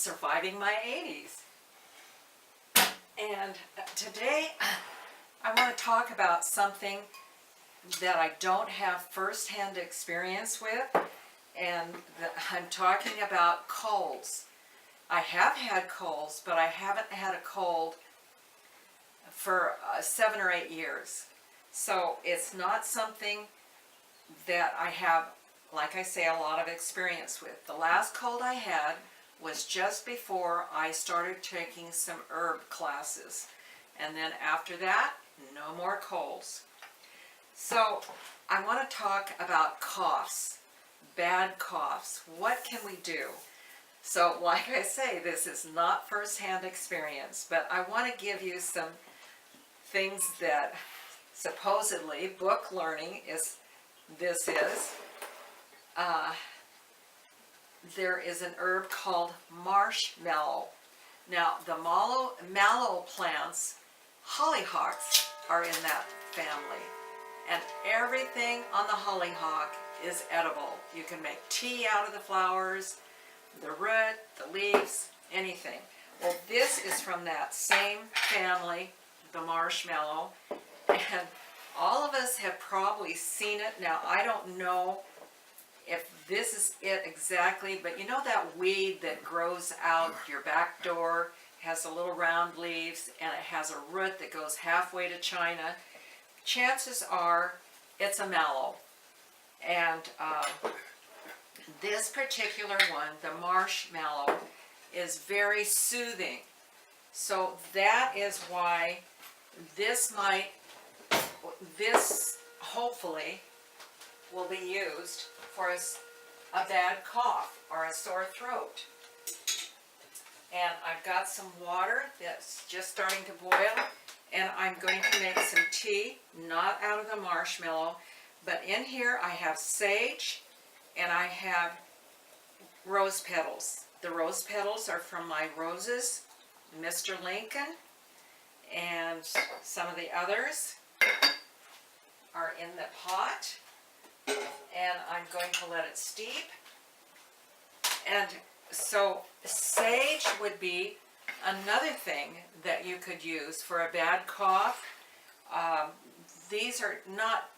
surviving my 80s. And today I want to talk about something that I don't have first-hand experience with, and I'm talking about colds. I have had colds, but I haven't had a cold for 7 or 8 years. So it's not something that I have, like I say, a lot of experience with. The last cold I had was just before I started taking some herb classes. And then after that, no more colds. So I want to talk about coughs, bad coughs. What can we do? So like I say, this is not first-hand experience, but I want to give you some things that supposedly book learning is. There is an herb called marshmallow. Now the mallow plants, hollyhocks, are in that family. And everything on the hollyhock is edible. You can make tea out of the flowers, the root, the leaves, anything. Well, this is from that same family, the marshmallow, and all of us have probably seen it. Now, I don't know if this is it exactly, but you know that weed that grows out your back door, has the little round leaves, and it has a root that goes halfway to China? Chances are it's a mallow. And this particular one, the marshmallow, is very soothing. So that is why this hopefully will be used for a bad cough or a sore throat. And I've got some water that's just starting to boil, and I'm going to make some tea, not out of the marshmallow, but in here I have sage and I have rose petals. The rose petals are from my roses, Mr. Lincoln, and some of the others are in the pot, and I'm going to let it steep. And so sage would be another thing that you could use for a bad cough. These are not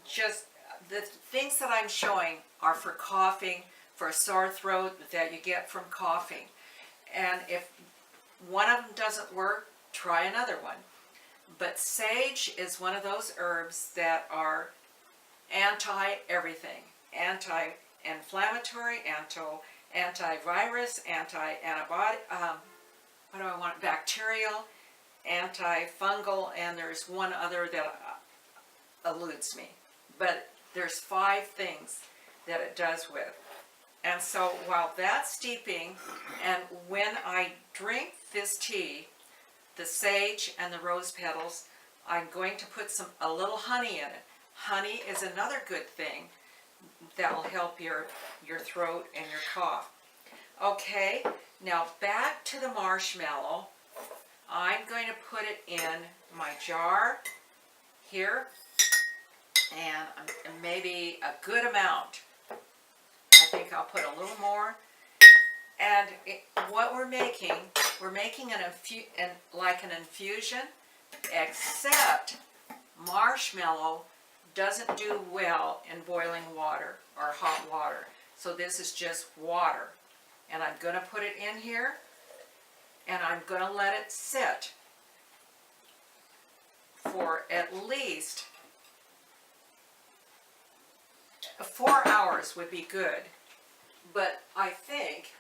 just, the things that I'm showing are for coughing, for a sore throat that you get from coughing. And if one of them doesn't work, try another one. But sage is one of those herbs that are anti-everything. Anti-inflammatory, antivirus, anti-antibiotic, bacterial, antifungal, and there's one other that eludes me. But there's 5 things that it does with. And so while that's steeping, and when I drink this tea, the sage and the rose petals, I'm going to put a little honey in it. Honey is another good thing that will help your throat and your cough. Okay, now back to the marshmallow. I'm going to put it in my jar here, and maybe a good amount. I think I'll put a little more. And what we're making like an infusion, except marshmallow doesn't do well in boiling water or hot water. So this is just water. And I'm going to put it in here, and I'm going to let it sit for at least 4 hours would be good. But I think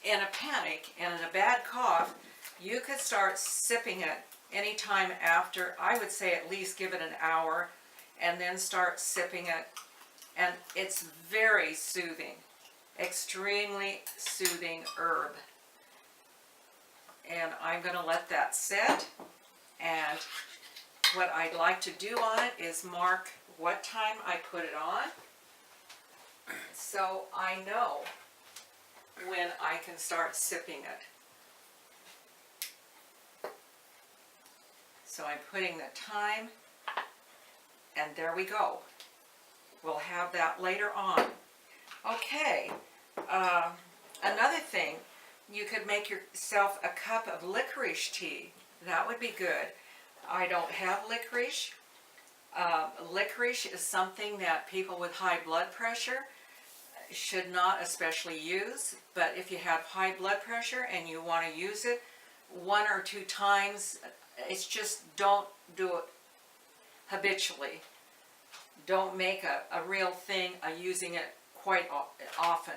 in a panic and in a bad cough, you could start sipping it anytime after. I would say at least give it an hour and then start sipping it. And it's very soothing, extremely soothing herb. And I'm going to let that sit. And what I'd like to do on it is mark what time I put it on, so I know when I can start sipping it. So I'm putting the time, and there we go. We'll have that later on. Okay, another thing, you could make yourself a cup of licorice tea. That would be good. I don't have licorice. Licorice is something that people with high blood pressure should not especially use, but if you have high blood pressure and you want to use it 1 or 2 times, it's just don't do it habitually. Don't make a real thing of using it quite often.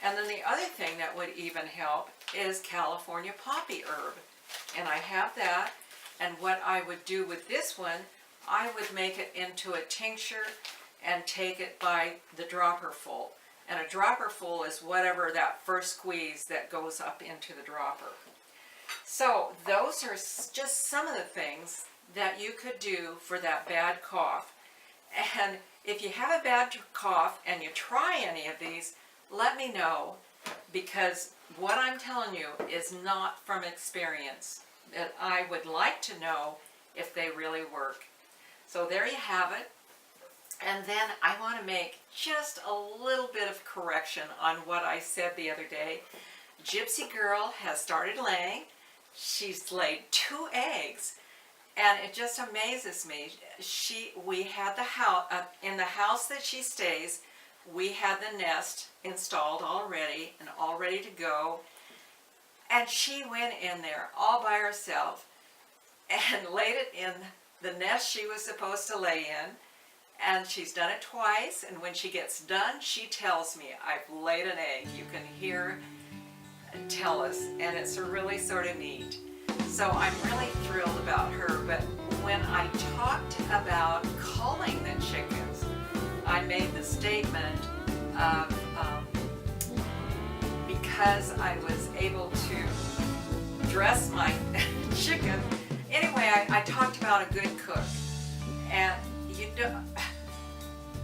And then the other thing that would even help is California poppy herb. And I have that, and what I would do with this one, I would make it into a tincture and take it by the dropper full. And a dropper full is whatever that first squeeze that goes up into the dropper. So those are just some of the things that you could do for that bad cough. And if you have a bad cough and you try any of these, let me know, because what I'm telling you is not from experience. That I would like to know if they really work. So there you have it. And then I want to make just a little bit of correction on what I said the other day. Gypsy Girl has started laying. She's laid 2 eggs, and it just amazes me. We had the house, in the house that she stays, we had the nest installed already and all ready to go. And she went in there all by herself and laid it in the nest she was supposed to lay in. And she's done it twice, and when she gets done, she tells me, I've laid an egg. You can hear and tell us, and it's really sort of neat. So I'm really thrilled about her, but when I talked about culling the chickens, I made the statement of, because I was able to dress my chicken. Anyway, I talked about a good cook, and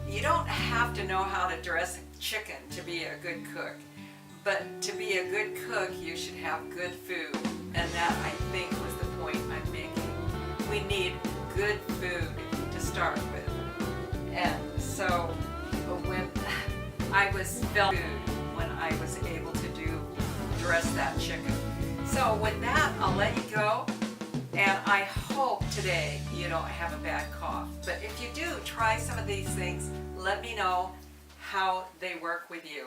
you don't have to know how to dress a chicken to be a good cook, but to be a good cook, you should have good food, and that, I think, was the point I'm making. We need good food to start with, and so when I was felt good when I was able to dress that chicken. So with that, I'll let you go. And I hope today you don't have a bad cough. But if you do, try some of these things. Let me know how they work with you.